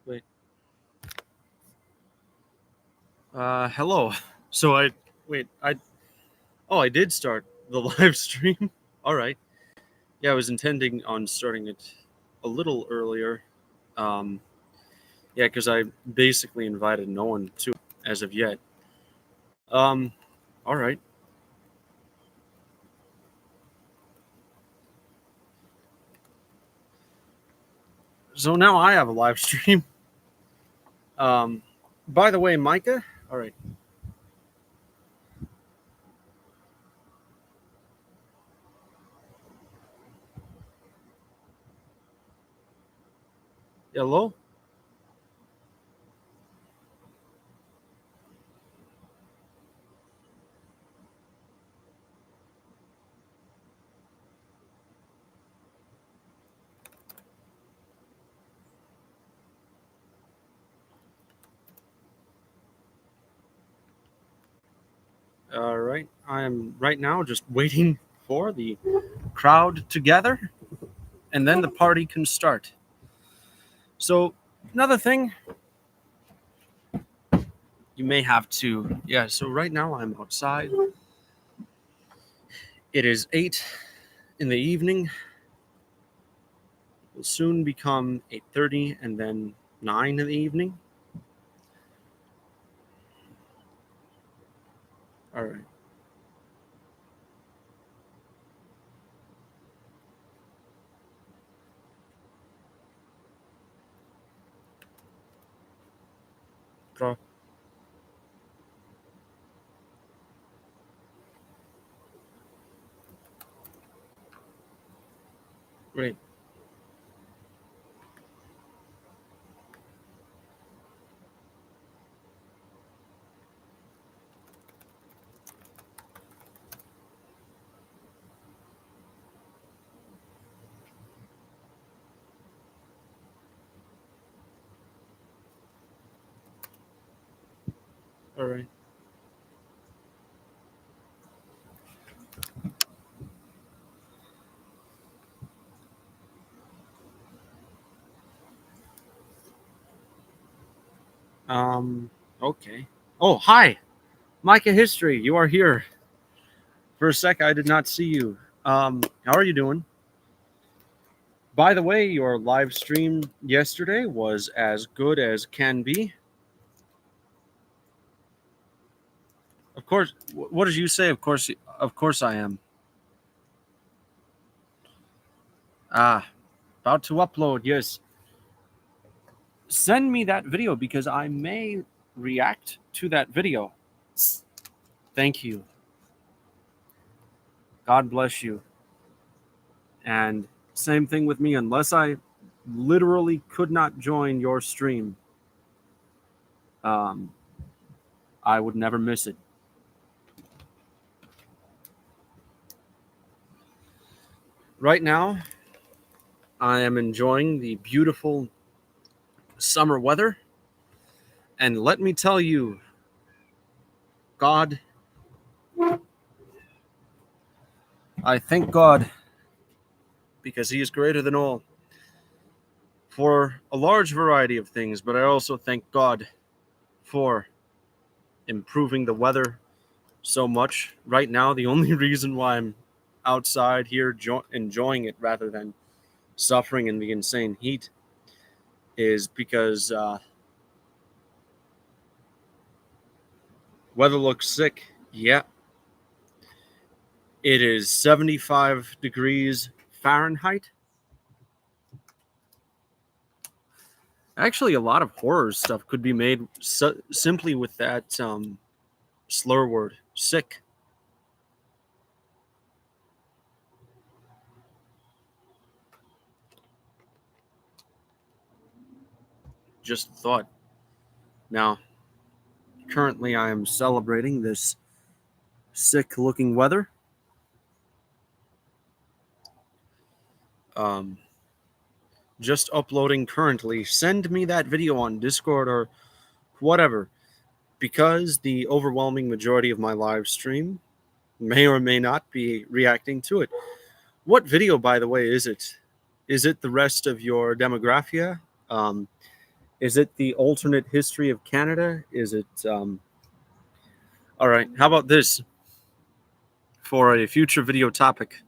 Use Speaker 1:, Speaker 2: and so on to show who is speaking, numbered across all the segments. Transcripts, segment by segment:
Speaker 1: Wait. Hello. So I wait. I did start the live stream. All right. Yeah, I was intending on starting it a little earlier. Um, yeah, because I basically invited no one to it as of yet. Um, all right. So now I have a live stream. Um, by the way, Micah. All right. Hello. All right. I am right now just waiting for the crowd to gather, and then the party can start. So another thing you may have to, yeah, so right now I'm outside. It is 8 in the evening. It will soon become 8:30 and then 9 in the evening. All right. Pro- Great. All right. Okay. Oh, hi. Micah History, you are here. For a sec, I did not see you. How are you doing? By the way, your live stream yesterday was as good as can be. Of course. What did you say? Of course I am. Ah, about to upload. Yes. Send me that video because I may react to that video. Thank you. God bless you. And same thing with me. Unless I literally could not join your stream, um, I would never miss it. Right now, I am enjoying the beautiful summer weather. And let me tell you, God, I thank God because He is greater than all for a large variety of things, but I also thank God for improving the weather so much. Right now, the only reason why I'm outside here enjoying it rather than suffering in the insane heat is because weather looks sick. Yeah, it is 75 degrees Fahrenheit. Actually, a lot of horror stuff could be made simply with that slur word, sick. Just a thought. Now, currently, I am celebrating this sick looking weather. Um, just uploading currently. Send me that video on Discord or whatever, because the overwhelming majority of my live stream may or may not be reacting to it. What video, by the way, is it? Is it the rest of your demographic? Um, Is it the alternate history of Canada? Is it all right, how about this for a future video topic?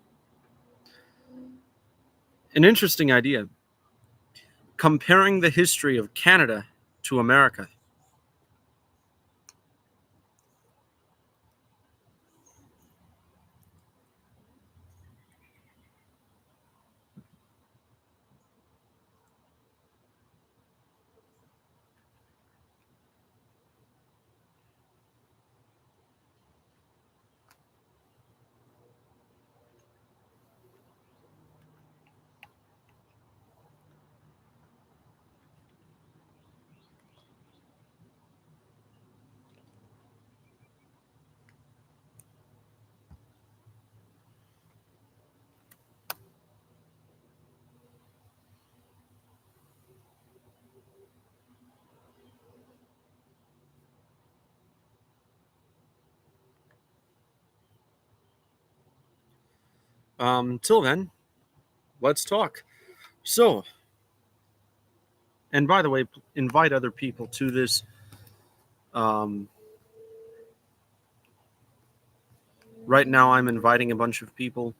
Speaker 1: An interesting idea. Comparing the history of Canada to America. Till then, let's talk. So, and by the way, invite other people to this. Um, right now, I'm inviting a bunch of people.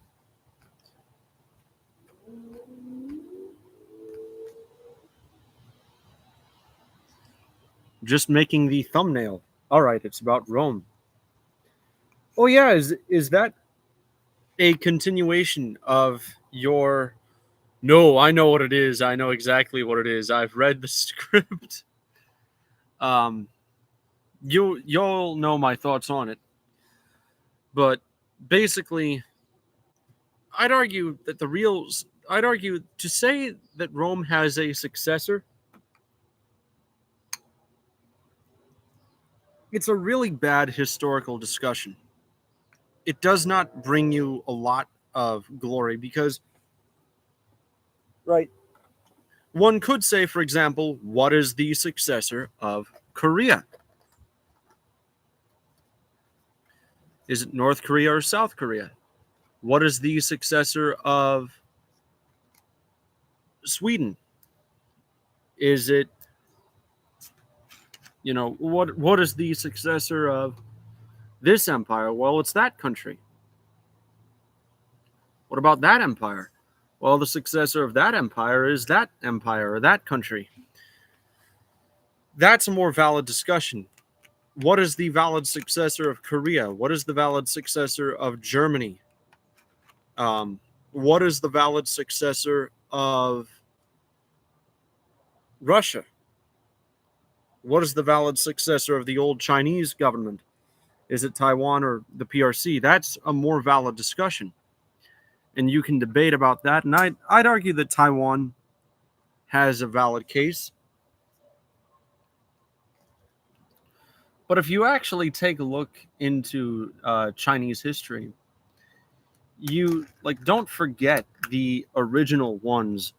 Speaker 1: Just making the thumbnail. All right, it's about Rome. Oh yeah, is that a continuation of your? No, I know what it is. I know exactly what it is. I've read the script. Um, you'll know my thoughts on it, but basically, I'd argue that I'd argue to say that Rome has a successor. It's a really bad historical discussion. It does not bring you a lot of glory because, right, one could say, for example, what is the successor of Korea? Is it North Korea or South Korea? What is the successor of Sweden? Is it, what is the successor of this empire? Well, it's that country. What about that empire? Well, the successor of that empire is that empire or that country. That's a more valid discussion. What is the valid successor of Korea? What is the valid successor of Germany? What is the valid successor of Russia? What is the valid successor of the old Chinese government? Is it Taiwan or the PRC? That's a more valid discussion. And you can debate about that. And I'd argue that Taiwan has a valid case. But if you actually take a look into Chinese history, you don't forget the original ones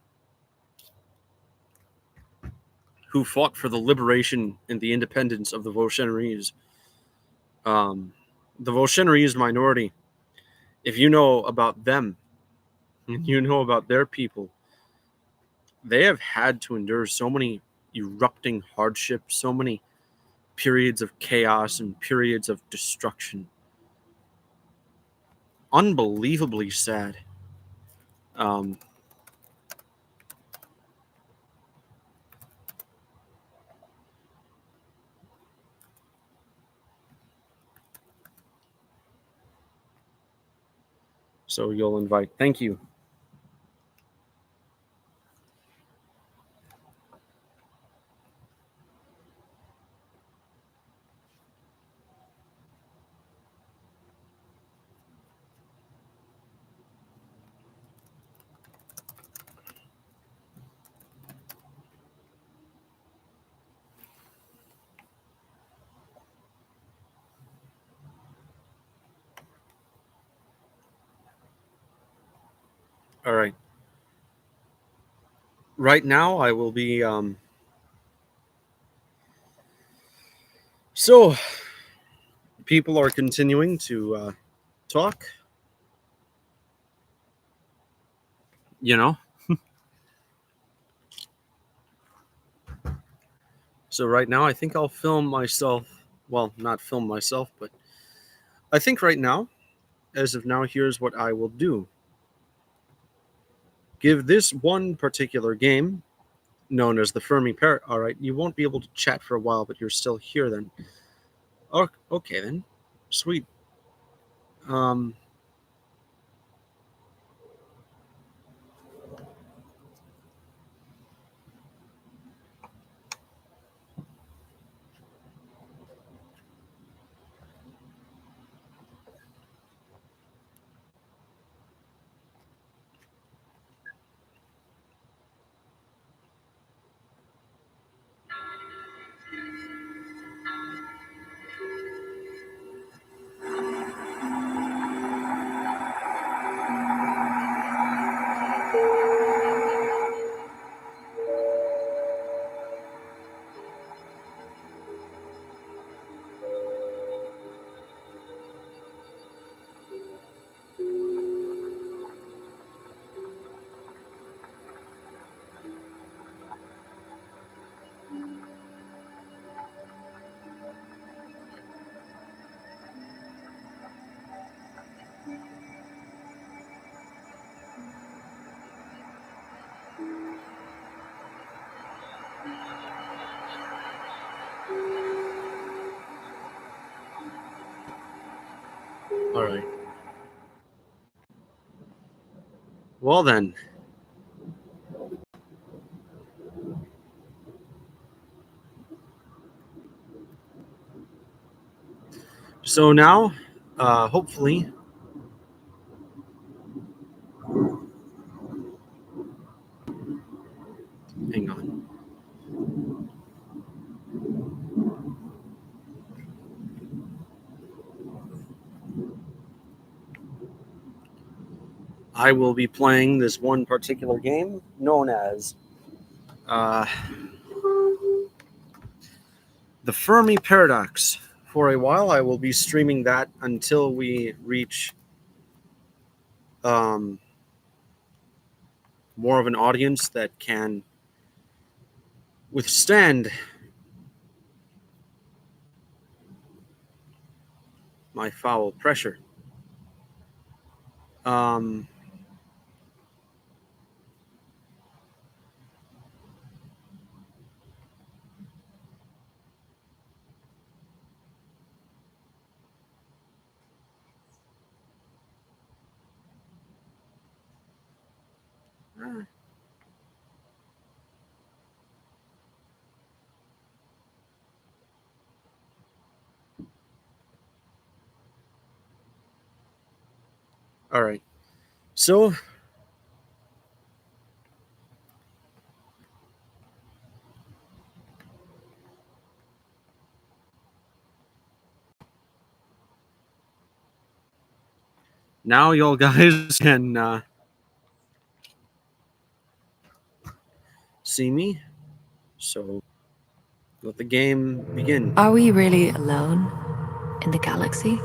Speaker 1: who fought for the liberation and the independence of the Voshonarese. The Voshonarese minority, if you know about them and you know about their people, they have had to endure so many erupting hardships, so many periods of chaos and periods of destruction. Unbelievably sad. Um, so you'll invite. Thank you. All right. Right now, I will be. So, people are continuing to talk. You know, So right now, I think I'll film myself. Well, not film myself, but I think right now, as of now, here's what I will do. Give this one particular game, known as the Fermi Parrot. All right, you won't be able to chat for a while, but you're still here then. Oh, okay then. Sweet. Um, all right. Well then. So now, hopefully, hang on. I will be playing this one particular game known as the Fermi Paradox. For a while, I will be streaming that until we reach um, more of an audience that can withstand my foul pressure. Um, all right. So now y'all guys can see me. So let the game begin.
Speaker 2: Are we really alone in the galaxy?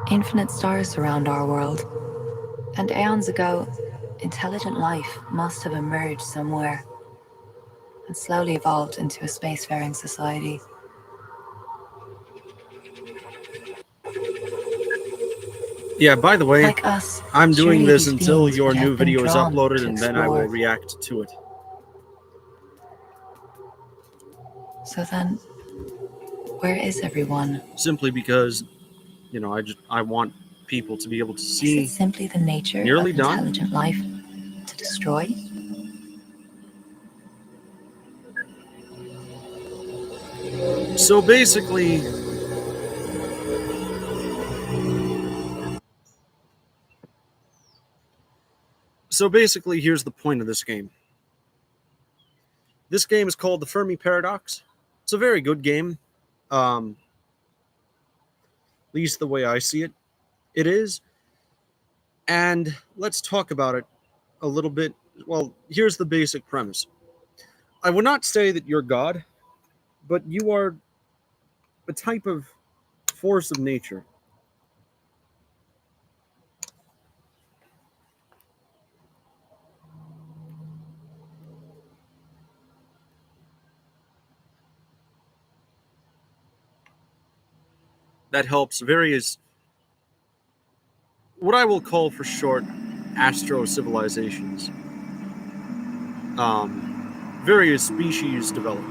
Speaker 2: Infinite stars surround our world, and aeons ago, intelligent life must have emerged somewhere and slowly evolved into a spacefaring society.
Speaker 1: Yeah, by the way,
Speaker 2: Like us,
Speaker 1: I'm doing
Speaker 2: surely
Speaker 1: this
Speaker 2: these
Speaker 1: until
Speaker 2: beings
Speaker 1: your
Speaker 2: would
Speaker 1: new
Speaker 2: have been
Speaker 1: video is
Speaker 2: drawn
Speaker 1: uploaded,
Speaker 2: to
Speaker 1: and then I will
Speaker 2: explore.
Speaker 1: react to it.
Speaker 2: So then, where is everyone?
Speaker 1: Simply because, I want people to be able to
Speaker 2: Is
Speaker 1: see.
Speaker 2: it simply the nature
Speaker 1: Nearly
Speaker 2: of
Speaker 1: done.
Speaker 2: intelligent life to destroy?
Speaker 1: So basically, here's the point of this game. This game is called the Fermi Paradox. It's a very good game. At least the way I see it, it is. And let's talk about it a little bit. Well, here's the basic premise. I would not say that you're God, but you are a type of force of nature. that helps various, what I will call for short, astro civilizations. Various species develop.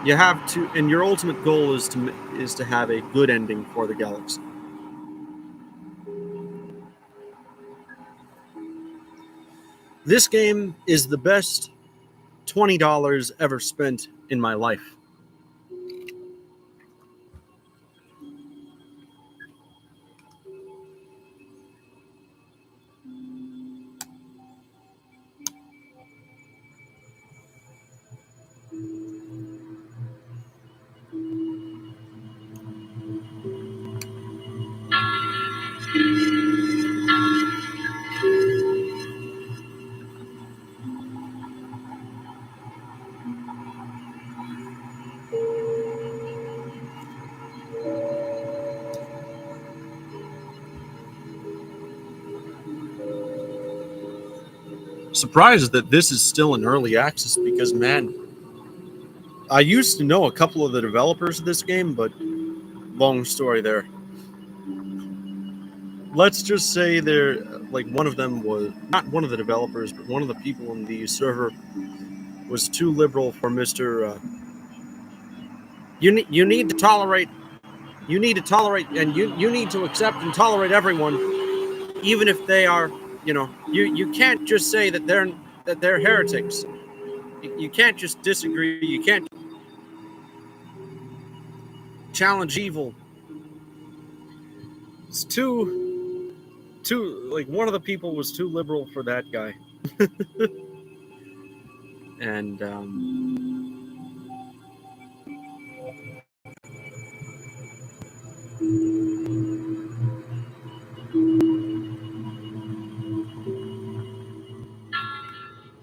Speaker 1: You have to, and your ultimate goal is to have a good ending for the galaxy. This game is the best $20 ever spent in my life. Surprised that this is still in early access because, man, I used to know a couple of the developers of this game, but long story there. Let's just say they're like, one of them was not one of the developers, but one of the people in the server was too liberal for Mr. You need to tolerate, and you need to accept and tolerate everyone, even if they are, you can't just say that they're heretics. You can't just disagree. You can't challenge evil. It's too like, one of the people was too liberal for that guy. And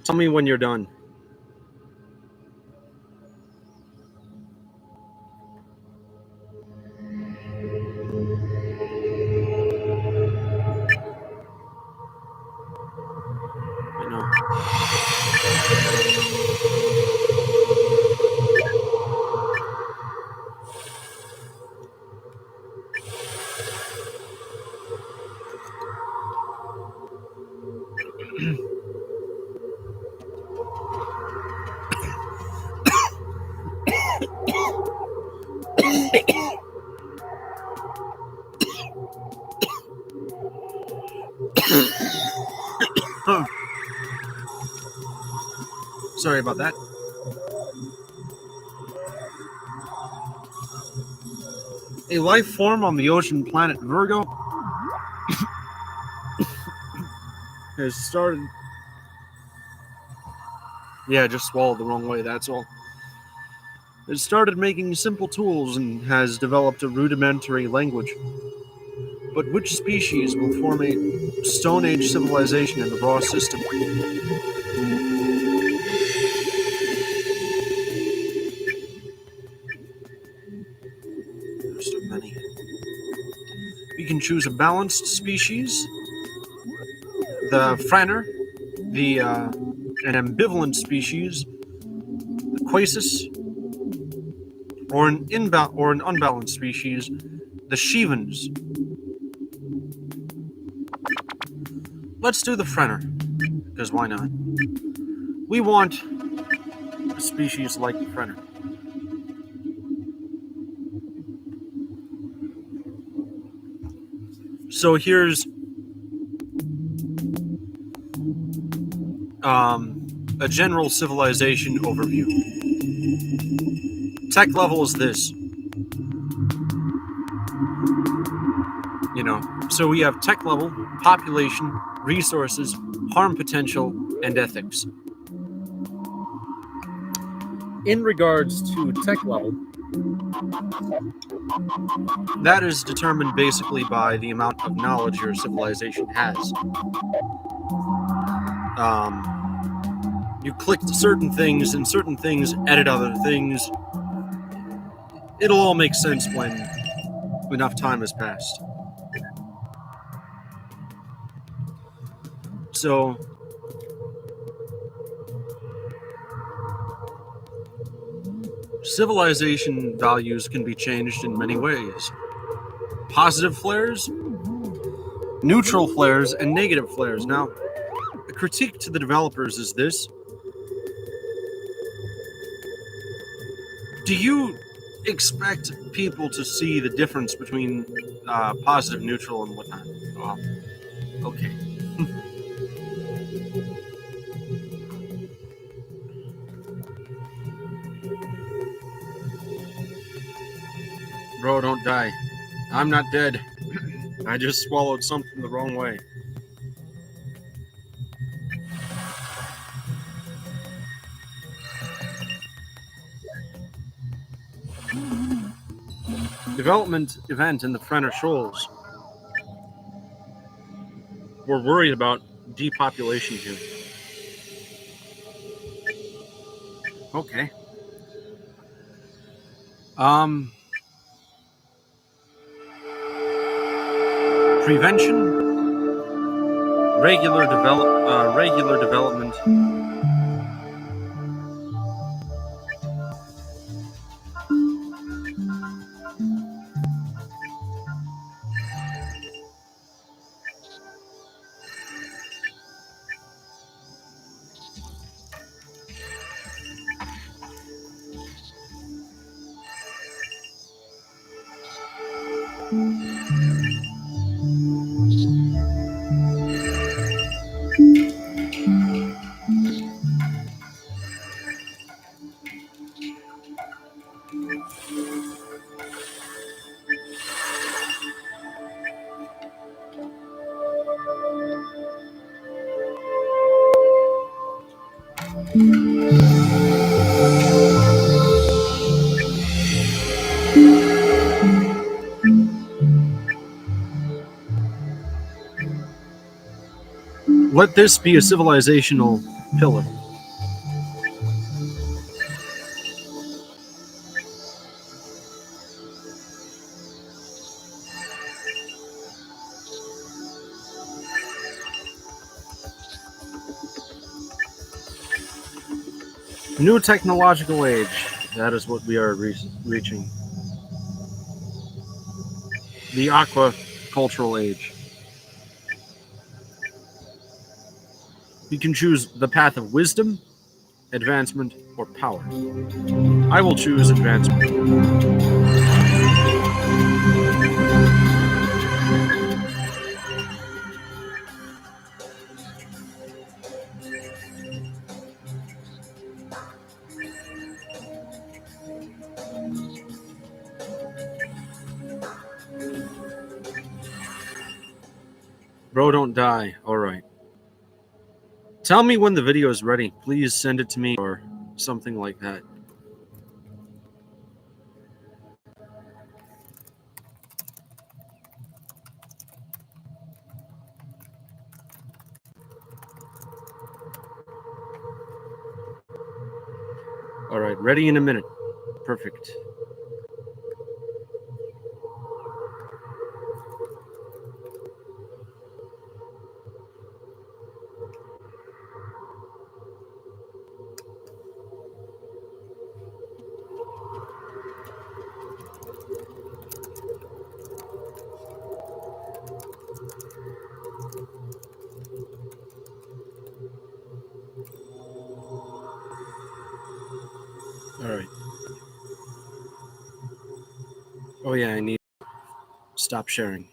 Speaker 1: tell me when you're done. You know. Sorry about that. A life form on the ocean planet Virgo has started. Yeah, just swallowed the wrong way, that's all. It started making simple tools and has developed a rudimentary language. But which species will form a Stone Age civilization in the raw system? There's so many. We can choose a balanced species, the Franner, an ambivalent species, the Quasis, or an unbalanced species, the Shivans. Let's do the Franner, because why not? We want a species like the Franner. So here's a general civilization overview. Tech level is this. So we have tech level, population, resources, harm potential, and ethics. In regards to tech level, that is determined basically by the amount of knowledge your civilization has. You click certain things, and certain things edit other things. It'll all make sense when enough time has passed. So, Civilization values can be changed in many ways. Positive flares, neutral flares, and negative flares. Now, a critique to the developers is this. Do you expect people to see the difference between positive, neutral, and whatnot? Well, okay. Bro, don't die. I'm not dead. I just swallowed something the wrong way. Development event in the Frenner Shoals. We're worried about depopulation here. Okay. Prevention, regular development. Let this be a civilizational pillar. New technological age. That is what we are reaching. The aquacultural age. You can choose the path of wisdom, advancement, or power. I will choose advancement. Bro, don't die. All right. Tell me when the video is ready. Please send it to me or something like that. All right, ready in a minute. Perfect. All right. Oh yeah, I need to stop sharing.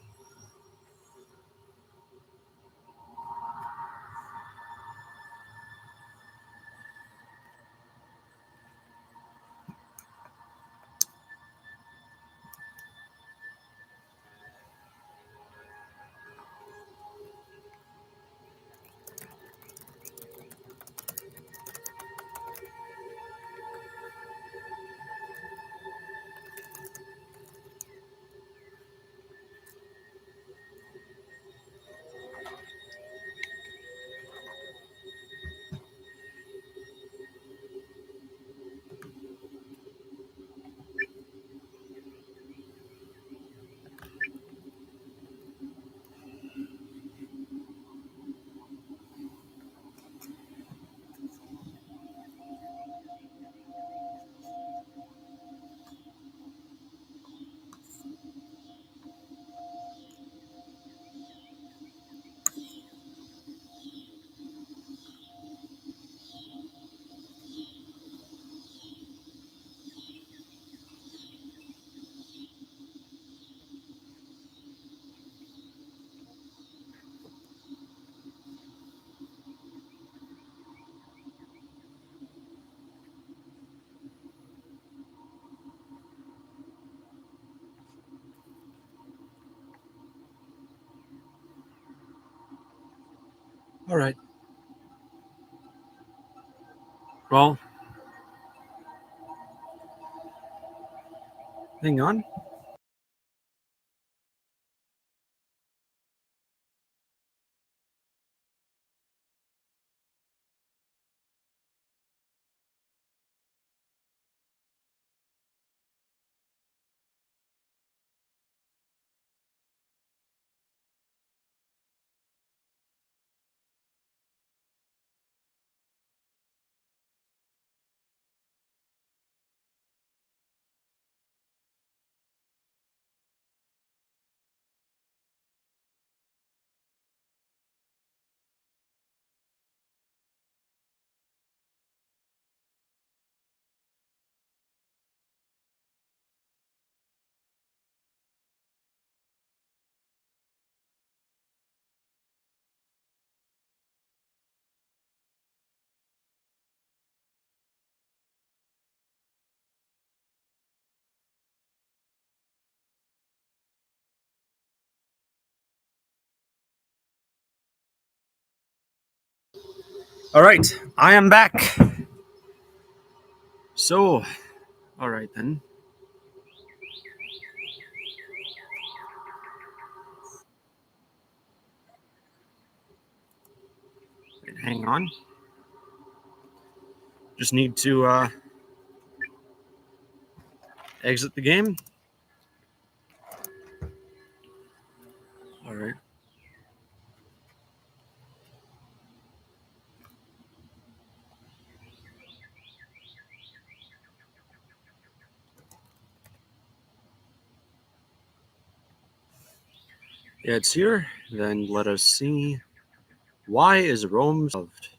Speaker 1: All right. Well, hang on. All right, I am back. So, all right then. Wait, hang on. Just need to exit the game. All right. Yeah, it's here. Then let us see. Why is Rome loved?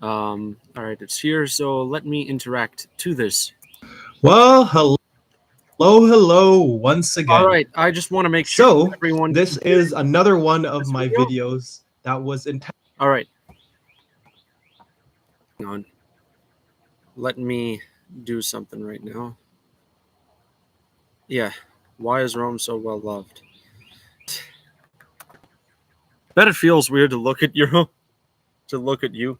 Speaker 1: All right, it's here. So let me interact to this.
Speaker 3: Well, hello once again.
Speaker 1: All right, I just want to make sure
Speaker 3: So,
Speaker 1: everyone.
Speaker 3: this is another one of my
Speaker 1: video?
Speaker 3: videos that was intended.
Speaker 1: All right. Hang on. Let me do something right now. Yeah. Why is Rome so well loved? Bet it feels weird to look at you. To look at you.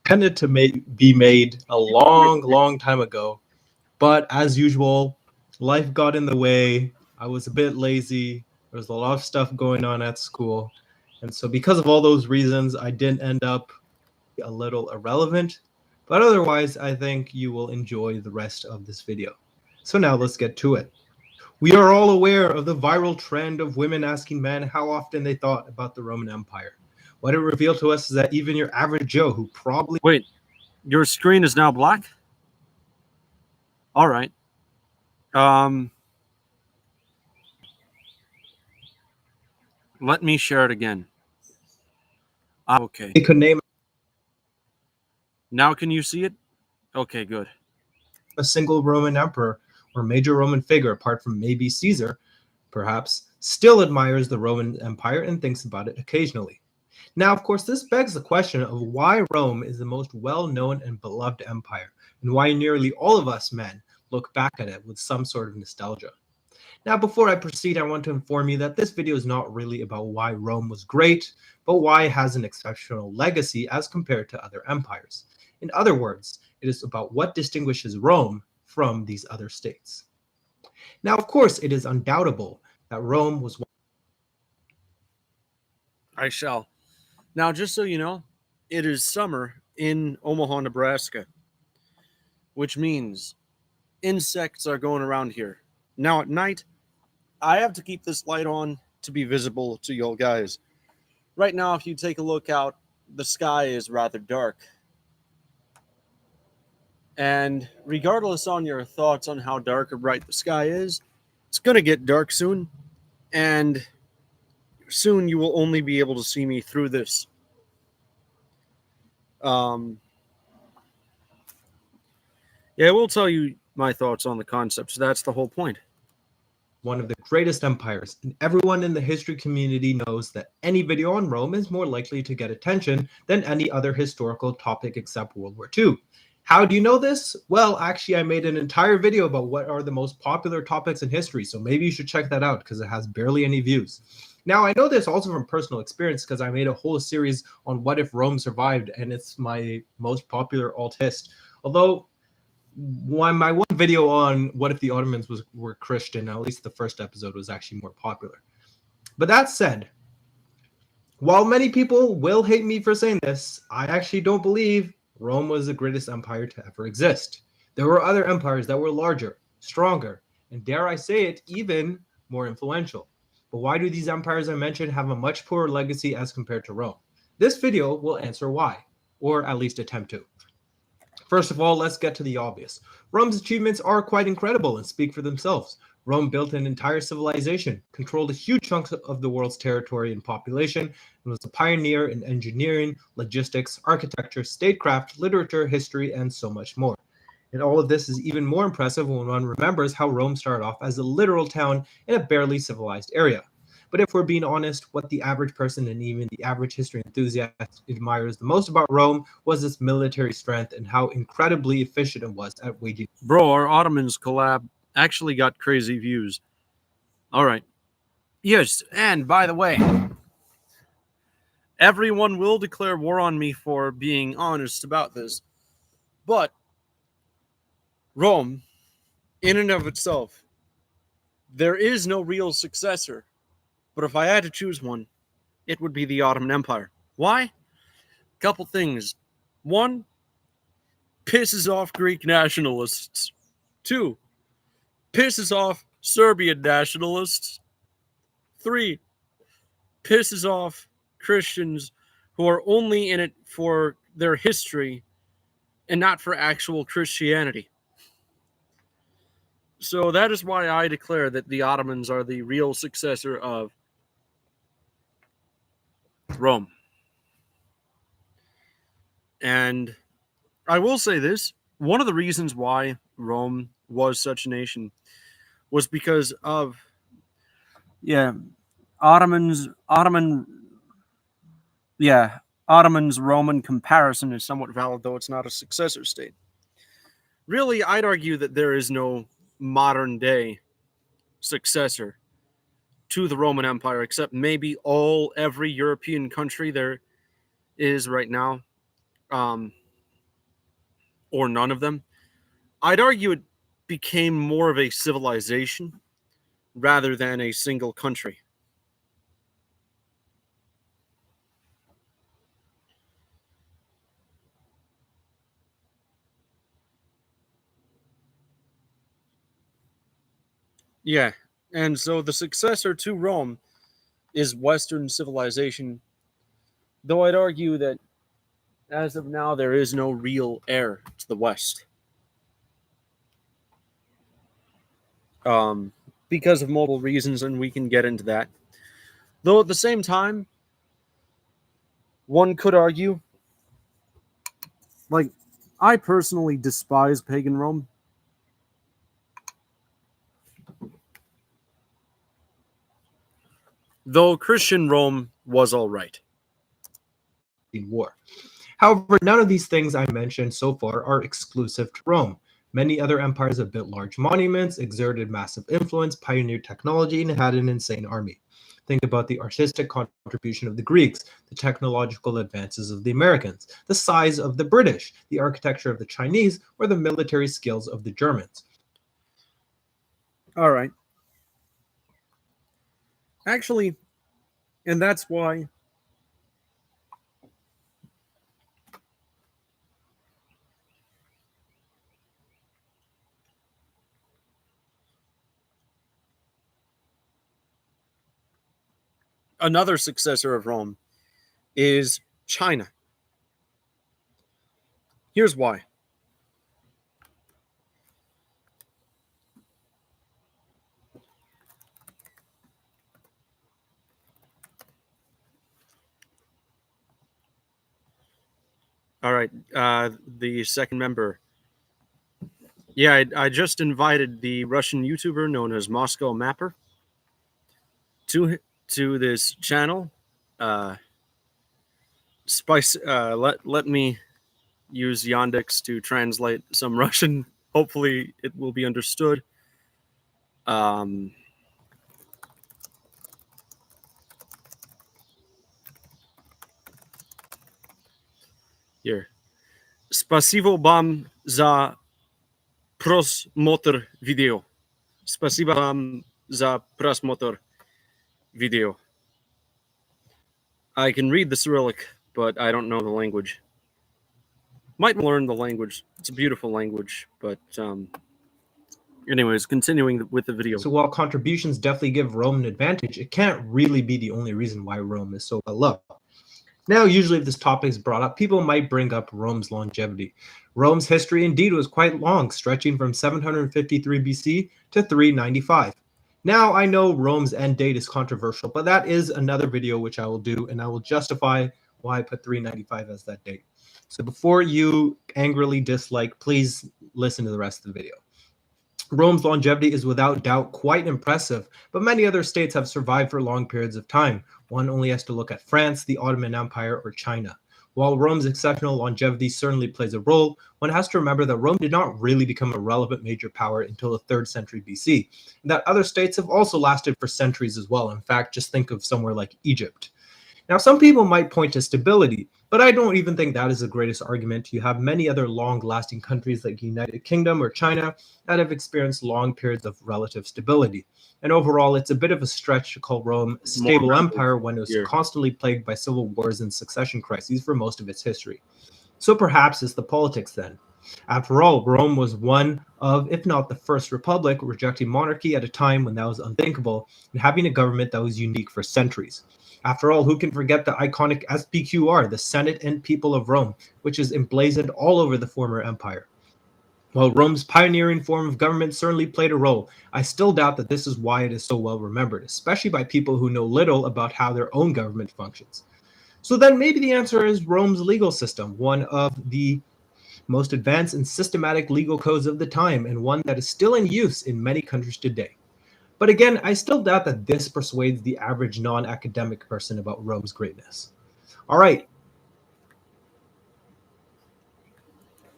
Speaker 3: Intended to be made a long time ago, but as usual, life got in the way. I was a bit lazy. There was a lot of stuff going on at school, and so because of all those reasons, I didn't end up a little irrelevant. But otherwise, I think you will enjoy the rest of this video. So now let's get to it. We are all aware of the viral trend of women asking men how often they thought about the Roman Empire. What it revealed to us is that even your average Joe, who probably...
Speaker 1: Wait, your screen is now black? All right. Let me share it again. Okay.
Speaker 3: could name
Speaker 1: Now can you see it? Okay, good.
Speaker 3: a single Roman emperor or major Roman figure, apart from maybe Caesar, perhaps, still admires the Roman Empire and thinks about it occasionally. Now, of course, this begs the question of why Rome is the most well-known and beloved empire, and why nearly all of us men look back at it with some sort of nostalgia. Now, before I proceed, I want to inform you that this video is not really about why Rome was great, but why it has an exceptional legacy as compared to other empires. In other words, it is about what distinguishes Rome from these other states. Now, of course, it is undoubtable that Rome was...
Speaker 1: I shall. Now, just so you know, it is summer in Omaha, Nebraska, which means insects are going around here. Now, at night, I have to keep this light on to be visible to you guys. Right now, if you take a look out, the sky is rather dark. And regardless on your thoughts on how dark or bright the sky is, it's going to get dark soon. And soon you will only be able to see me through this. Yeah, I will tell you my thoughts on the concept. So that's the whole point.
Speaker 3: One of the greatest empires, and everyone in the history community knows that any video on Rome is more likely to get attention than any other historical topic except World War II. How do you know this? Well, actually, I made an entire video about what are the most popular topics in history, so maybe you should check that out because it has barely any views. Now, I know this also from personal experience because I made a whole series on what if Rome survived, and it's my most popular alt hist. Although my one video on what if the Ottomans were Christian, at least the first episode, was actually more popular. But that said, while many people will hate me for saying this, I actually don't believe Rome was the greatest empire to ever exist. There were other empires that were larger, stronger, and dare I say it, even more influential. But why do these empires I mentioned have a much poorer legacy as compared to Rome? This video will answer why, or at least attempt to. First of all, let's get to the obvious. Rome's achievements are quite incredible and speak for themselves. Rome built an entire civilization, controlled a huge chunk of the world's territory and population, and was a pioneer in engineering, logistics, architecture, statecraft, literature, history, and so much more. And all of this is even more impressive when one remembers how Rome started off as a literal town in a barely civilized area. But if we're being honest, what the average person and even the average history enthusiast admires the most about Rome was its military strength and how incredibly efficient it was at waging.
Speaker 1: Bro, our Ottomans collab actually got crazy views. All right. Yes, and by the way, everyone will declare war on me for being honest about this. But Rome, in and of itself, there is no real successor. But if I had to choose one, it would be the Ottoman Empire. Why? Couple things. One, pisses off Greek nationalists. Two, pisses off Serbian nationalists. Three, pisses off Christians who are only in it for their history and not for actual Christianity. So that is why I declare that the Ottomans are the real successor of Rome. And I will say this, one of the reasons why Rome was such a nation was because of Ottomans Roman comparison is somewhat valid, though it's not a successor state. Really, I'd argue that there is no modern day successor to the Roman Empire, except maybe every European country there is right now, or none of them. I'd argue it became more of a civilization rather than a single country. Yeah, and so the successor to Rome is Western civilization, though I'd argue that as of now there is no real heir to the West. Because of multiple reasons, and we can get into that. Though at the same time, one could argue, like, I personally despise pagan Rome. Though Christian Rome was all right.
Speaker 3: War. However, none of these things I mentioned so far are exclusive to Rome. Many other empires have built large monuments, exerted massive influence, pioneered technology, and had an insane army. Think about the artistic contribution of the Greeks, the technological advances of the Americans, the size of the British, the architecture of the Chinese, or the military skills of the Germans.
Speaker 1: All right. Actually, and that's why another successor of Rome is China. Here's why. All right, the second member. Yeah, I just invited the Russian YouTuber known as Moscow Mapper to this channel. Let me use Yandex to translate some Russian. Hopefully, it will be understood. Here. Спасибо вам за просмотр видео. Спасибо вам за просмотр video. I can read the Cyrillic, but I don't know the language. Might learn the language. It's a beautiful language, but anyways, continuing with the video.
Speaker 3: So while contributions definitely give Rome an advantage, it can't really be the only reason why Rome is so well loved. Now, usually if this topic is brought up, people might bring up Rome's longevity. Rome's history indeed was quite long, stretching from 753 BC to 395. Now, I know Rome's end date is controversial, but that is another video which I will do, and I will justify why I put 395 as that date. So before you angrily dislike, please listen to the rest of the video. Rome's longevity is without doubt quite impressive, but many other states have survived for long periods of time. One only has to look at France, the Ottoman Empire, or China. While Rome's exceptional longevity certainly plays a role, one has to remember that Rome did not really become a relevant major power until the 3rd century BC, and that other states have also lasted for centuries as well. In fact, just think of somewhere like Egypt. Now, some people might point to stability, but I don't even think that is the greatest argument. You have many other long-lasting countries like the United Kingdom or China that have experienced long periods of relative stability. And overall, it's a bit of a stretch to call Rome a stable empire when it was constantly plagued by civil wars and succession crises for most of its history. So perhaps it's the politics then. After all, Rome was one of, if not the first republic, rejecting monarchy at a time when that was unthinkable and having a government that was unique for centuries. After all, who can forget the iconic SPQR, the Senate and People of Rome, which is emblazoned all over the former empire? While Rome's pioneering form of government certainly played a role, I still doubt that this is why it is so well remembered, especially by people who know little about how their own government functions. So then maybe the answer is Rome's legal system, one of the most advanced and systematic legal codes of the time, and one that is still in use in many countries today. But again, I still doubt that this persuades the average non-academic person about Rome's greatness. All right.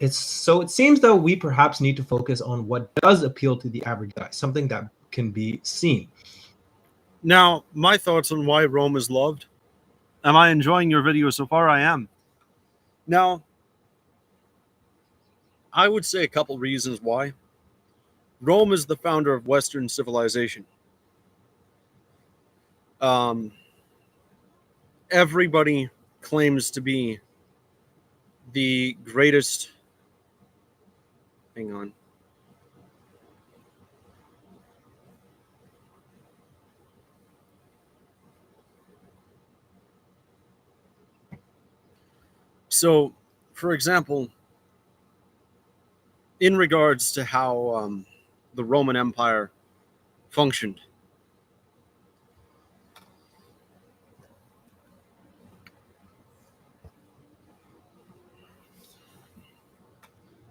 Speaker 3: So it seems that we perhaps need to focus on what does appeal to the average guy, something that can be seen.
Speaker 1: Now, my thoughts on why Rome is loved. Am I enjoying your video so far? I am. Now, I would say a couple reasons why. Rome is the founder of Western civilization. Everybody claims to be the greatest. Hang on. So, for example, in regards to how the Roman Empire functioned,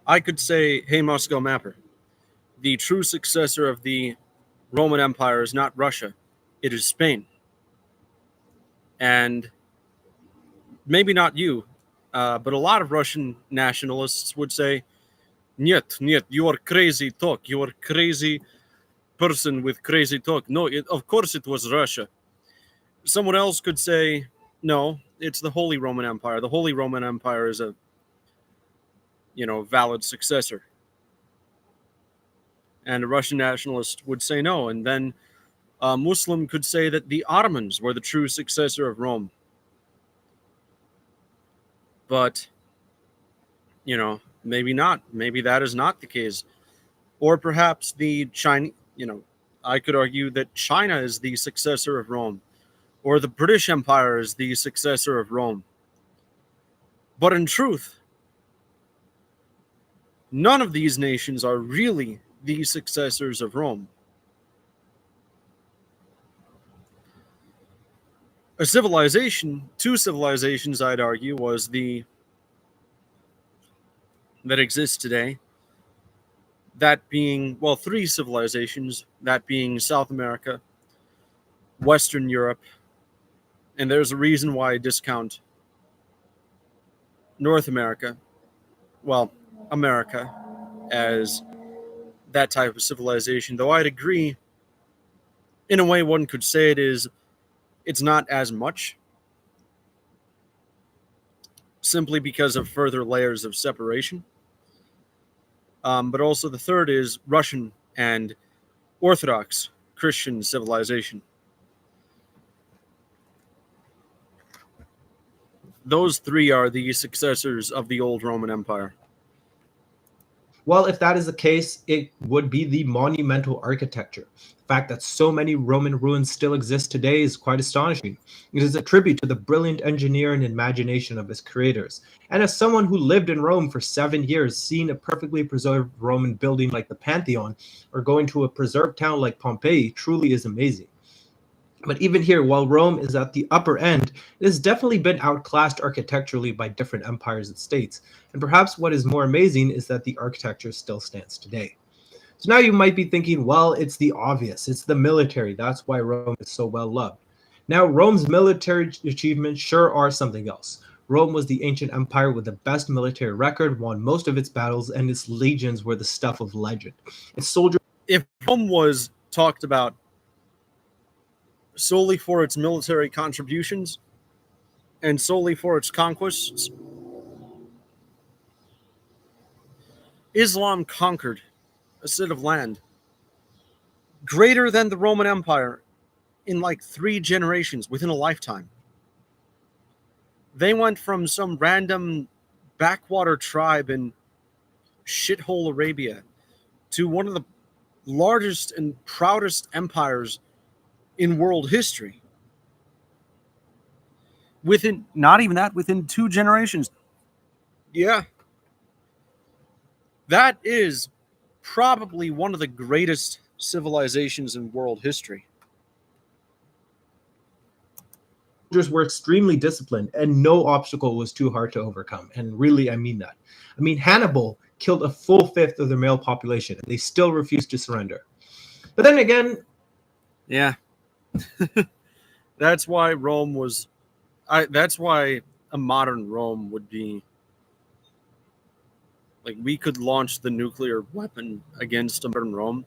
Speaker 1: I could say, hey, Moscow Mapper, the true successor of the Roman Empire is not Russia, it is Spain. And maybe not you, but a lot of Russian nationalists would say, Нет, you are crazy talk. You are crazy person with crazy talk. No, of course it was Russia. Someone else could say, no, it's the Holy Roman Empire. The Holy Roman Empire is a, valid successor. And a Russian nationalist would say no. And then a Muslim could say that the Ottomans were the true successor of Rome. But, maybe not. Maybe that is not the case. Or perhaps the Chinese, I could argue that China is the successor of Rome. Or the British Empire is the successor of Rome. But in truth, none of these nations are really the successors of Rome. A civilization, two civilizations, I'd argue, that exists today. That being, three civilizations, that being South America, Western Europe, and there's a reason why I discount North America. well, America as that type of civilization, though I'd agree, in a way, one could say it's not as much, simply because of further layers of separation. But also, the third is Russian and Orthodox Christian civilization. Those three are the successors of the old Roman Empire.
Speaker 3: Well, if that is the case, it would be the monumental architecture. The fact that so many Roman ruins still exist today is quite astonishing. It is a tribute to the brilliant engineering and imagination of its creators. And as someone who lived in Rome for 7 years, seeing a perfectly preserved Roman building like the Pantheon or going to a preserved town like Pompeii truly is amazing. But even here, while Rome is at the upper end, it has definitely been outclassed architecturally by different empires and states. And perhaps what is more amazing is that the architecture still stands today. So now you might be thinking, well, it's the obvious, it's the military. That's why Rome is so well loved. Now, Rome's military achievements sure are something else. Rome was the ancient empire with the best military record, won most of its battles, and its legions were the stuff of legend. Its soldiers.
Speaker 1: If Rome was talked about solely for its military contributions and solely for its conquests, Islam conquered a sit of land greater than the Roman Empire in like 3 generations within a lifetime. They went from some random backwater tribe in shithole Arabia to one of the largest and proudest empires in world history. Within, not even that, within 2 generations. Yeah. That is probably one of the greatest civilizations in world history.
Speaker 3: Were extremely disciplined and no obstacle was too hard to overcome. And really, I mean that. I mean, Hannibal killed a full fifth of their male population and they still refused to surrender. But then again,
Speaker 1: yeah, that's why Rome was. That's why a modern Rome would be like we could launch the nuclear weapon against a modern Rome,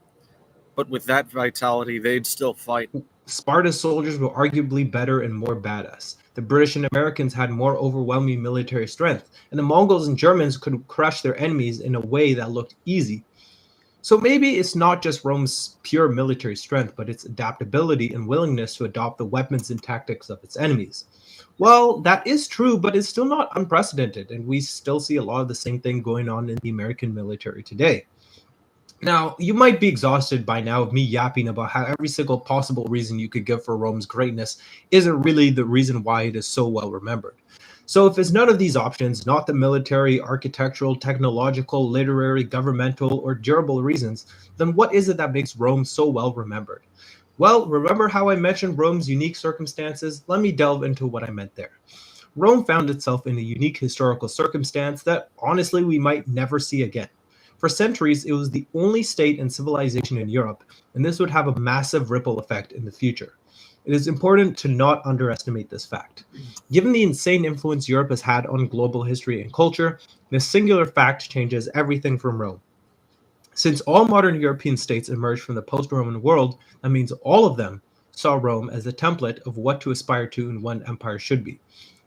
Speaker 1: but with that vitality, they'd still fight.
Speaker 3: Sparta's soldiers were arguably better and more badass. The British and Americans had more overwhelming military strength, and the Mongols and Germans could crush their enemies in a way that looked easy. So maybe it's not just Rome's pure military strength, but its adaptability and willingness to adopt the weapons and tactics of its enemies. Well, that is true, but it's still not unprecedented, and we still see a lot of the same thing going on in the American military today. Now, you might be exhausted by now of me yapping about how every single possible reason you could give for Rome's greatness isn't really the reason why it is so well remembered. So, if it's none of these options, not the military, architectural, technological, literary, governmental, or durable reasons, then what is it that makes Rome so well remembered? Well, remember how I mentioned Rome's unique circumstances? Let me delve into what I meant there. Rome found itself in a unique historical circumstance that honestly we might never see again. For centuries, it was the only state and civilization in Europe, and this would have a massive ripple effect in the future. It is important to not underestimate this fact. Given the insane influence Europe has had on global history and culture, this singular fact changes everything from Rome. Since all modern European states emerged from the post-Roman world, that means all of them saw Rome as a template of what to aspire to and what empire should be.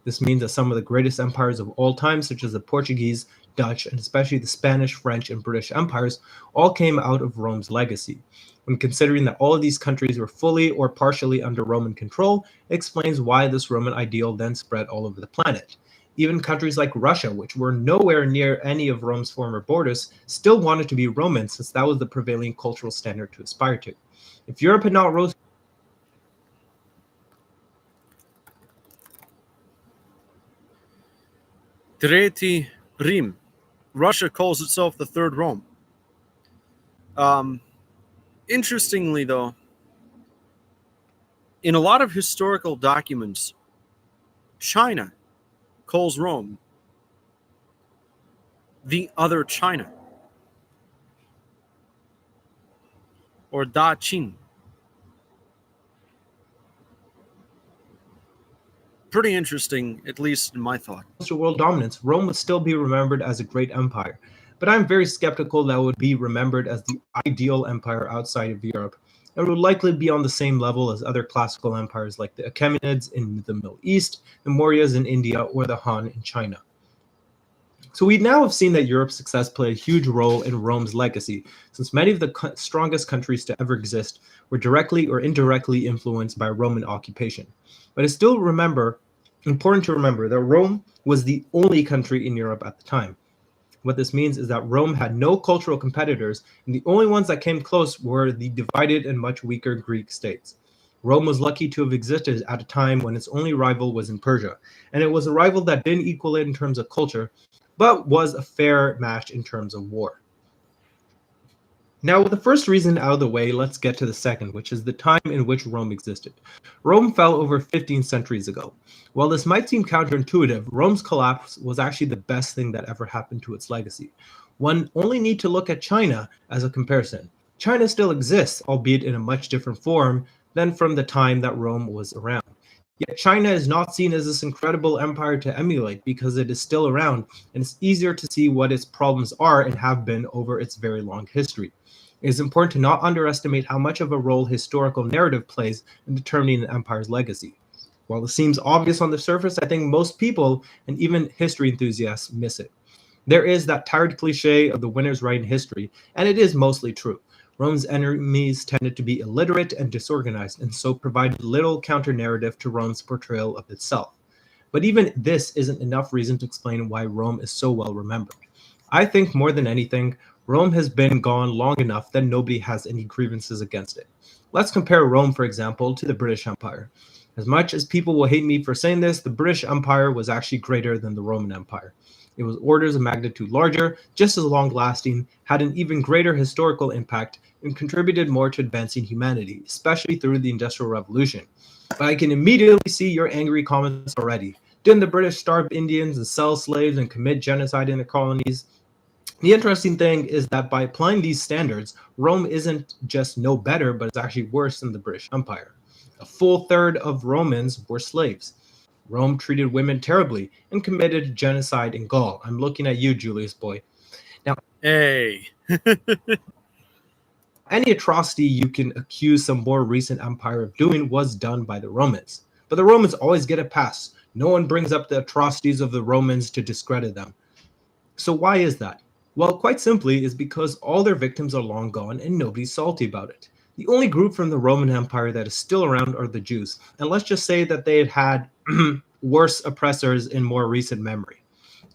Speaker 3: This means that some of the greatest empires of all time, such as the Portuguese, Dutch, and especially the Spanish, French, and British empires, all came out of Rome's legacy. When considering that all of these countries were fully or partially under Roman control, it explains why this Roman ideal then spread all over the planet. Even countries like Russia, which were nowhere near any of Rome's former borders, still wanted to be Roman since that was the prevailing cultural standard to aspire to. If Europe had not rose
Speaker 1: Tretí Rim. Russia calls itself the Third Rome. Um, Interestingly, though, in a lot of historical documents, China calls Rome the other China, or Da Qin. pretty interesting, at least in my thought.
Speaker 3: To world dominance, Rome would still be remembered as a great empire. But I'm very skeptical that it would be remembered as the ideal empire outside of Europe. It would likely be on the same level as other classical empires like the Achaemenids in the Middle East, the Mauryas in India, or the Han in China. So we now have seen that Europe's success played a huge role in Rome's legacy, since many of the strongest countries to ever exist were directly or indirectly influenced by Roman occupation. But it's still important to remember that Rome was the only country in Europe at the time. What this means is that Rome had no cultural competitors, and the only ones that came close were the divided and much weaker Greek states. Rome was lucky to have existed at a time when its only rival was in Persia, and it was a rival that didn't equal it in terms of culture, but was a fair match in terms of war. Now, with the first reason out of the way, let's get to the second, which is the time in which Rome existed. Rome fell over 15 centuries ago. While this might seem counterintuitive, Rome's collapse was actually the best thing that ever happened to its legacy. One only need to look at China as a comparison. China still exists, albeit in a much different form than from the time that Rome was around. Yet China is not seen as this incredible empire to emulate because it is still around, and it's easier to see what its problems are and have been over its very long history. It is important to not underestimate how much of a role historical narrative plays in determining an empire's legacy. While this seems obvious on the surface, I think most people, and even history enthusiasts, miss it. There is that tired cliche of the winners write in history, and it is mostly true. Rome's enemies tended to be illiterate and disorganized, and so provided little counter-narrative to Rome's portrayal of itself. But even this isn't enough reason to explain why Rome is so well remembered. I think more than anything, Rome has been gone long enough that nobody has any grievances against it. Let's compare Rome, for example, to the British Empire. As much as people will hate me for saying this, the British Empire was actually greater than the Roman Empire. It was orders of magnitude larger, just as long-lasting, had an even greater historical impact, and contributed more to advancing humanity, especially through the Industrial Revolution. But I can immediately see your angry comments already. Didn't the British starve Indians and sell slaves and commit genocide in the colonies? The interesting thing is that by applying these standards, Rome isn't just no better, but it's actually worse than the British Empire. A full third of Romans were slaves. Rome treated women terribly and committed genocide in Gaul. I'm looking at you, Julius Boy. Now,
Speaker 1: Hey.
Speaker 3: any atrocity you can accuse some more recent empire of doing was done by the Romans. But the Romans always get a pass. No one brings up the atrocities of the Romans to discredit them. So why is that? Well, quite simply, is because all their victims are long gone and nobody's salty about it. The only group from the Roman Empire that is still around are the Jews. And let's just say that they had worse oppressors in more recent memory.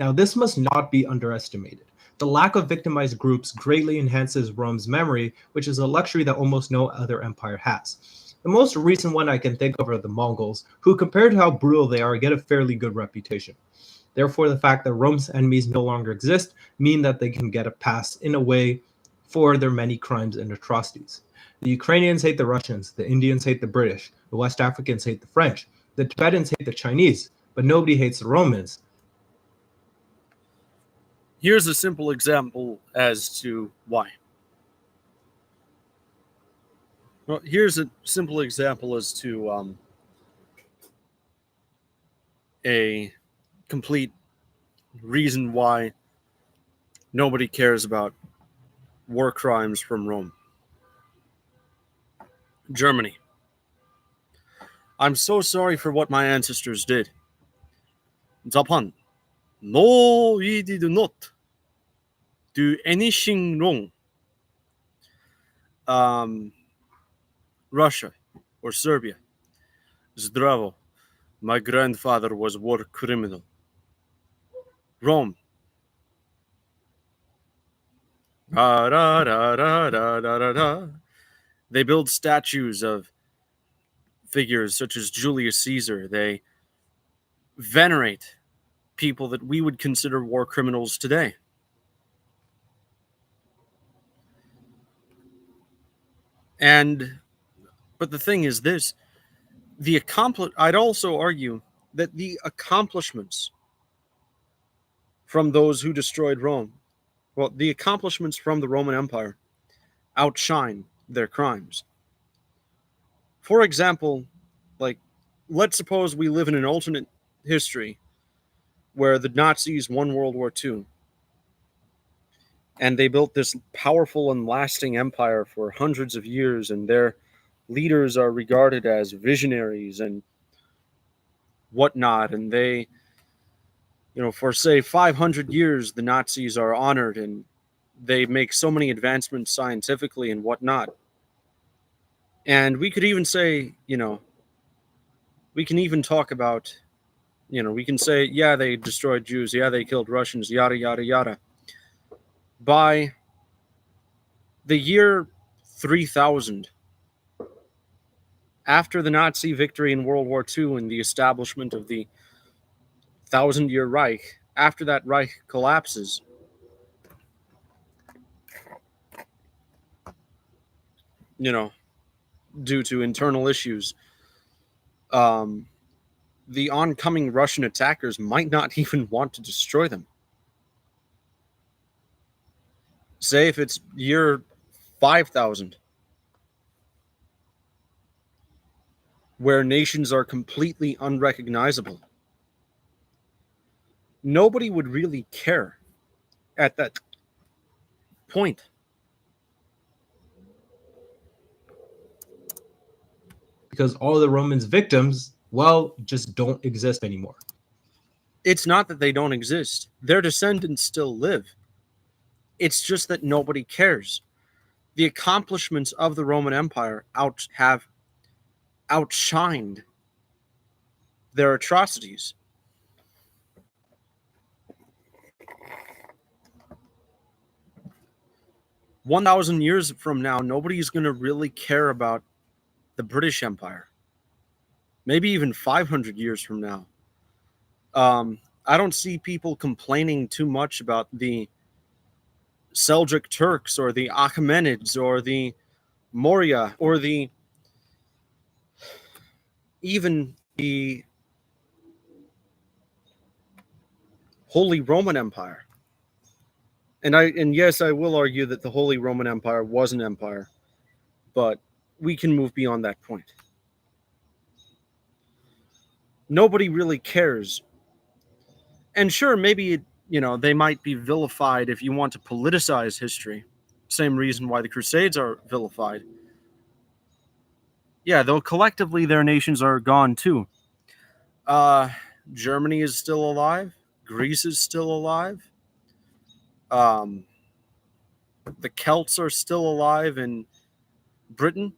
Speaker 3: Now, this must not be underestimated. The lack of victimized groups greatly enhances Rome's memory, which is a luxury that almost no other empire has. The most recent one I can think of are the Mongols, who, compared to how brutal they are, get a fairly good reputation. Therefore, the fact that Rome's enemies no longer exist mean that they can get a pass in a way for their many crimes and atrocities. The Ukrainians hate the Russians, the Indians hate the British, the West Africans hate the French, the Tibetans hate the Chinese, but nobody hates the Romans.
Speaker 1: Here's a simple example as to why. Well, here's a simple example as to a complete reason why nobody cares about war crimes from Rome. Germany. I'm so sorry for what my ancestors did. Japan. No, we did not do anything wrong. Russia or Serbia. Zdravo. My grandfather was a war criminal. Rome. They build statues of figures such as Julius Caesar. They venerate people that we would consider war criminals today. But the thing is this, I'd also argue that the accomplishments from those who destroyed Rome, well, the accomplishments from the Roman Empire outshine their crimes. For example, like let's suppose we live in an alternate history where the Nazis won World War II and they built this powerful and lasting empire for hundreds of years, and their leaders are regarded as visionaries and whatnot. And they, for say 500 years, the Nazis are honored and they make so many advancements scientifically and whatnot. And we could even say, we can even talk about, we can say, yeah, they destroyed Jews, yeah, they killed Russians, yada, yada, yada. By the year 3000, after the Nazi victory in World War II and the establishment of the 1,000-year Reich, after that Reich collapses, due to internal issues, the oncoming Russian attackers might not even want to destroy them. Say if it's year 5000, where nations are completely unrecognizable, nobody would really care at that point.
Speaker 3: Because all of the Romans' victims, well, just don't exist anymore.
Speaker 1: It's not that they don't exist. Their descendants still live. It's just that nobody cares. The accomplishments of the Roman Empire have outshined their atrocities. "1,000 years from now, nobody's going to really care about the British Empire. Maybe even 500 years from now. I don't see people complaining too much about the Seljuk Turks or the Achaemenids or the Maurya or even the Holy Roman Empire. And yes, I will argue that the Holy Roman Empire was an empire, but we can move beyond that point. Nobody really cares. And sure, maybe they might be vilified if you want to politicize history. Same reason why the Crusades are vilified. Yeah, though collectively their nations are gone too. Germany is still alive. Greece is still alive. The Celts are still alive in Britain.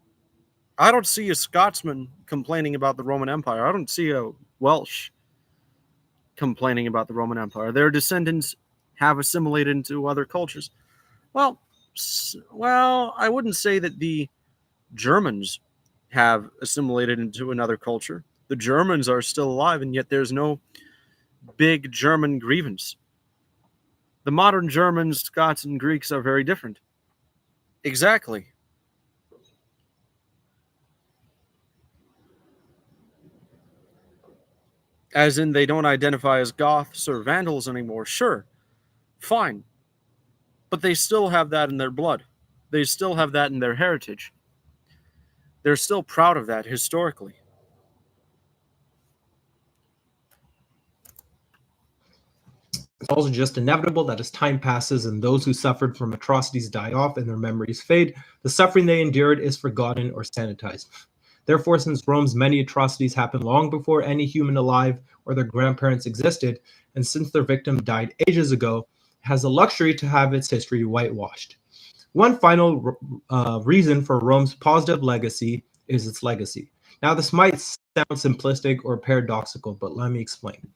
Speaker 1: I don't see a Scotsman complaining about the Roman Empire. I don't see a Welsh complaining about the Roman Empire. Their descendants have assimilated into other cultures. Well, I wouldn't say that the Germans have assimilated into another culture. The Germans are still alive, and yet there's no big German grievance. The modern Germans, Scots, and Greeks are very different. Exactly. As in, they don't identify as Goths or Vandals anymore. Sure, fine. But they still have that in their blood. They still have that in their heritage. They're still proud of that historically.
Speaker 3: It's also just inevitable that as time passes and those who suffered from atrocities die off and their memories fade, the suffering they endured is forgotten or sanitized. Therefore, since Rome's many atrocities happened long before any human alive or their grandparents existed, and since their victim died ages ago, it has the luxury to have its history whitewashed. One final reason for Rome's positive legacy is its legacy. Now, this might sound simplistic or paradoxical, but let me explain.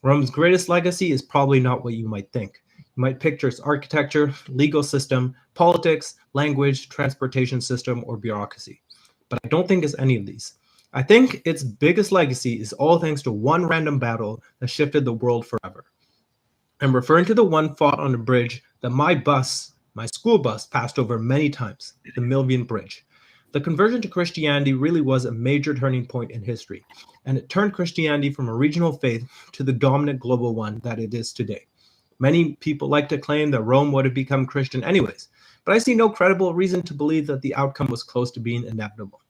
Speaker 3: Rome's greatest legacy is probably not what you might think. You might picture its architecture, legal system, politics, language, transportation system, or bureaucracy. But I don't think it's any of these. I think its biggest legacy is all thanks to one random battle that shifted the world forever. I'm referring to the one fought on a bridge that my school bus, passed over many times, the Milvian Bridge. The conversion to Christianity really was a major turning point in history, and it turned Christianity from a regional faith to the dominant global one that it is today. Many people like to claim that Rome would have become Christian anyways, but I see no credible reason to believe that the outcome was close to being inevitable.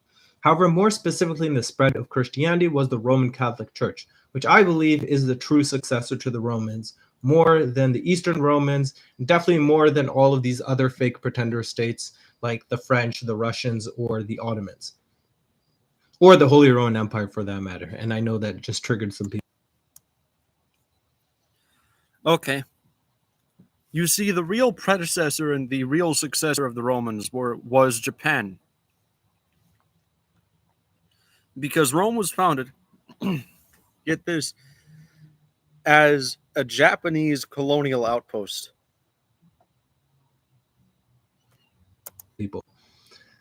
Speaker 3: However, more specifically in the spread of Christianity was the Roman Catholic Church, which I believe is the true successor to the Romans, more than the Eastern Romans, and definitely more than all of these other fake pretender states like the French, the Russians, or the Ottomans, or the Holy Roman Empire for that matter. And I know that just triggered some people.
Speaker 1: Okay. You see, the real predecessor and the real successor of the Romans was Japan. Because Rome was founded, get this, as a Japanese colonial outpost.
Speaker 3: People.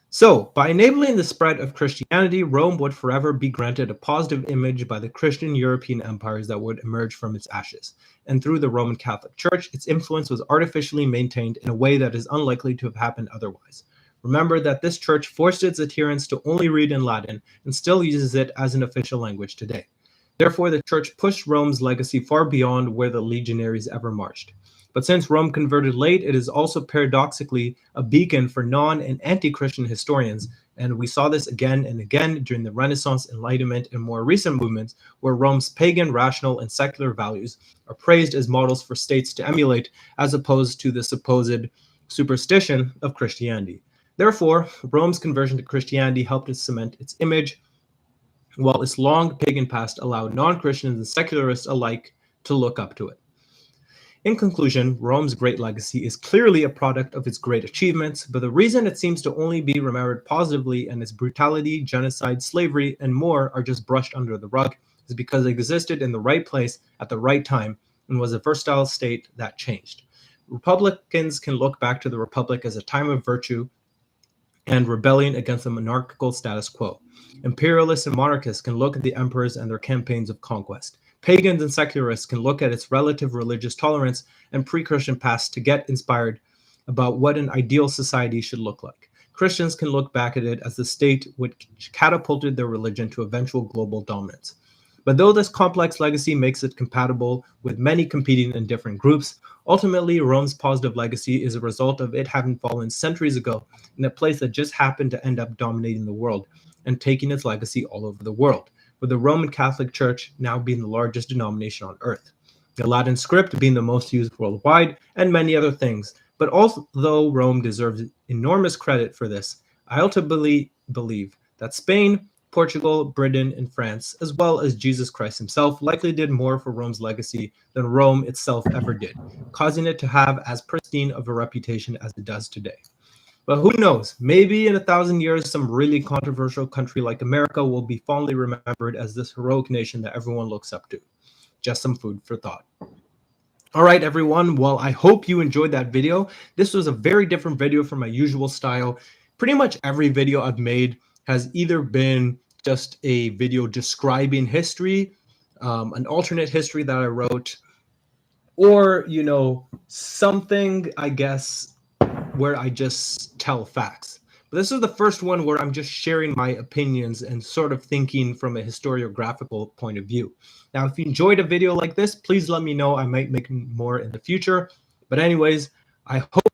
Speaker 3: So, by enabling the spread of Christianity, Rome would forever be granted a positive image by the Christian European empires that would emerge from its ashes. And through the Roman Catholic Church, its influence was artificially maintained in a way that is unlikely to have happened otherwise. Remember that this church forced its adherents to only read in Latin and still uses it as an official language today. Therefore, the church pushed Rome's legacy far beyond where the legionaries ever marched. But since Rome converted late, it is also paradoxically a beacon for non- and anti-Christian historians, and we saw this again and again during the Renaissance, Enlightenment, and more recent movements, where Rome's pagan, rational, and secular values are praised as models for states to emulate, as opposed to the supposed superstition of Christianity. Therefore, Rome's conversion to Christianity helped it cement its image, while its long pagan past allowed non-Christians and secularists alike to look up to it. In conclusion, Rome's great legacy is clearly a product of its great achievements, but the reason it seems to only be remembered positively and its brutality, genocide, slavery, and more are just brushed under the rug is because it existed in the right place at the right time and was a versatile state that changed. Republicans can look back to the Republic as a time of virtue and rebellion against the monarchical status quo. Imperialists and monarchists can look at the emperors and their campaigns of conquest. Pagans and secularists can look at its relative religious tolerance and pre-Christian past to get inspired about what an ideal society should look like. Christians can look back at it as the state which catapulted their religion to eventual global dominance. But though this complex legacy makes it compatible with many competing and different groups, ultimately Rome's positive legacy is a result of it having fallen centuries ago in a place that just happened to end up dominating the world and taking its legacy all over the world, with the Roman Catholic Church now being the largest denomination on earth, the Latin script being the most used worldwide, and many other things. But although Rome deserves enormous credit for this, I ultimately believe that Spain, Portugal, Britain, and France, as well as Jesus Christ himself, likely did more for Rome's legacy than Rome itself ever did, causing it to have as pristine of a reputation as it does today. But who knows? Maybe in 1,000 years, some really controversial country like America will be fondly remembered as this heroic nation that everyone looks up to. Just some food for thought. All right, everyone. Well, I hope you enjoyed that video. This was a very different video from my usual style. Pretty much every video I've made has either been just a video describing history, an alternate history that I wrote, or, something, I guess, where I just tell facts. But this is the first one where I'm just sharing my opinions and sort of thinking from a historiographical point of view. Now, if you enjoyed a video like this, please let me know. I might make more in the future. But anyways, I hope...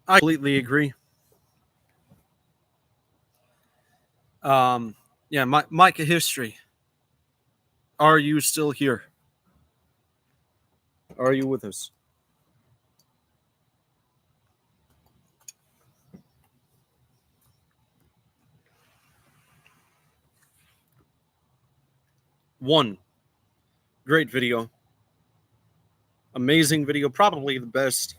Speaker 1: I completely agree. Yeah, Micah History. Are you still here? Are you with us? One, great video. Amazing video, probably the best.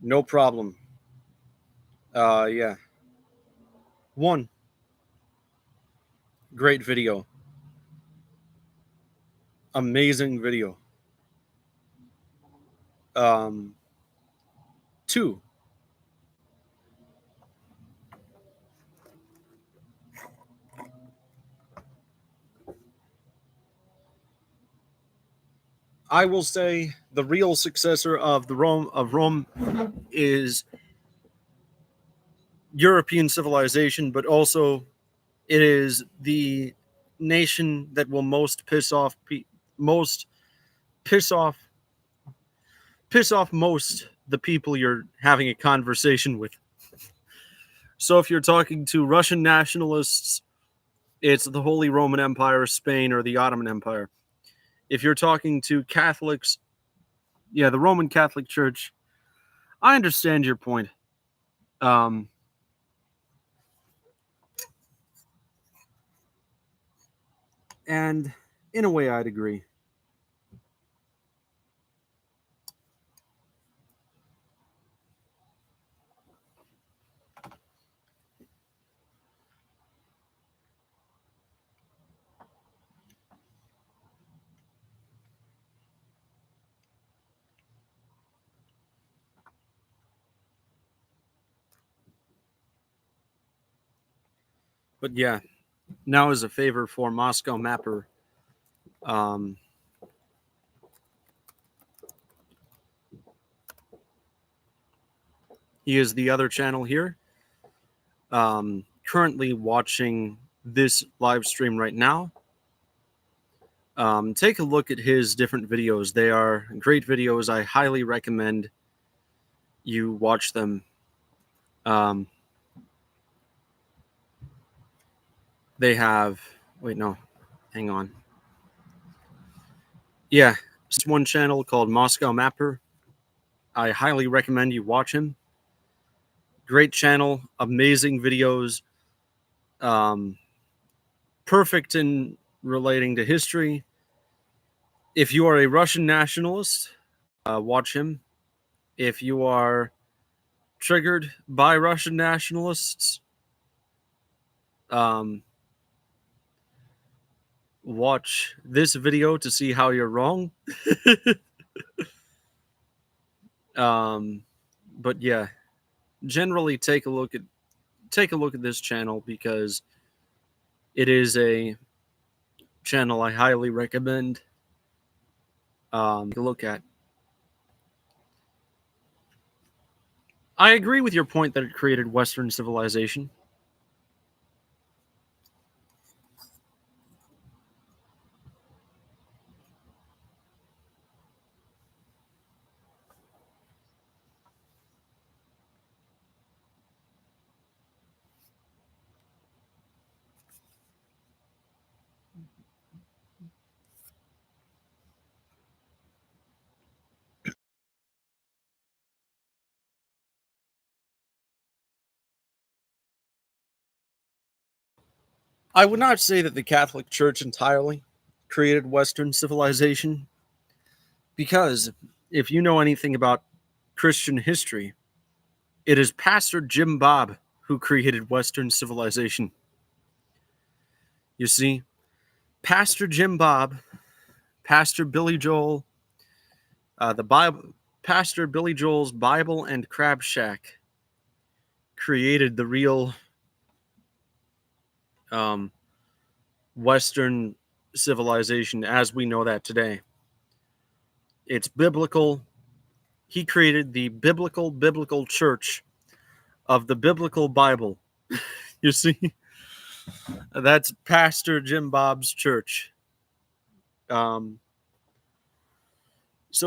Speaker 1: No problem. Yeah. One, great video. Amazing video. Two, I will say the real successor of Rome is European civilization, but also it is the nation that will most piss off most the people you're having a conversation with. So if you're talking to Russian nationalists, it's the Holy Roman Empire, Spain, or the Ottoman Empire. If you're talking to Catholics, yeah, the Roman Catholic Church. I understand your point. And in a way, I'd agree. But yeah, now as a favor for Moscow Mapper, he is the other channel here. Currently watching this live stream right now. Take a look at his different videos. They are great videos. I highly recommend you watch them. They have, wait, no, hang on. Yeah, it's one channel called Moscow Mapper. I highly recommend you watch him. Great channel, amazing videos, perfect in relating to history. If you are a Russian nationalist, watch him. If you are triggered by Russian nationalists, watch this video to see how you're wrong. But yeah, generally take a look at this channel because it is a channel I highly recommend to look at. I agree with your point that it created Western civilization. I would not say that the Catholic Church entirely created Western civilization, because if you know anything about Christian history, it is Pastor Jim Bob who created Western civilization. You see, Pastor Jim Bob, Pastor Billy Joel, the Bible, Pastor Billy Joel's Bible and Crab Shack created the real Western civilization as we know that today. It's biblical. He created the biblical church of the biblical Bible. You see, that's Pastor Jim Bob's church. So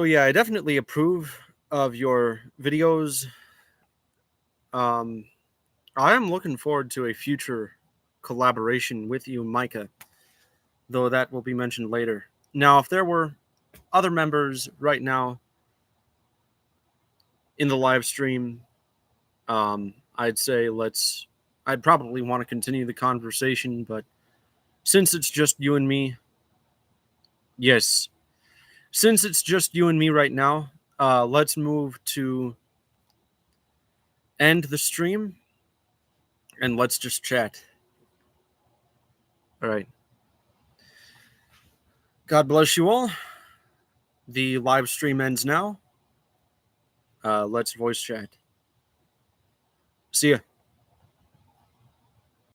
Speaker 1: yeah, I definitely approve of your videos. I am looking forward to a future collaboration with you, Micah, though that will be mentioned later. Now, if there were other members right now in the live stream, I'd say I'd probably want to continue the conversation, but since it's just you and me, yes, since it's just you and me right now, let's move to end the stream and let's just chat. All right. God bless you all. The live stream ends now. Let's voice chat. See ya.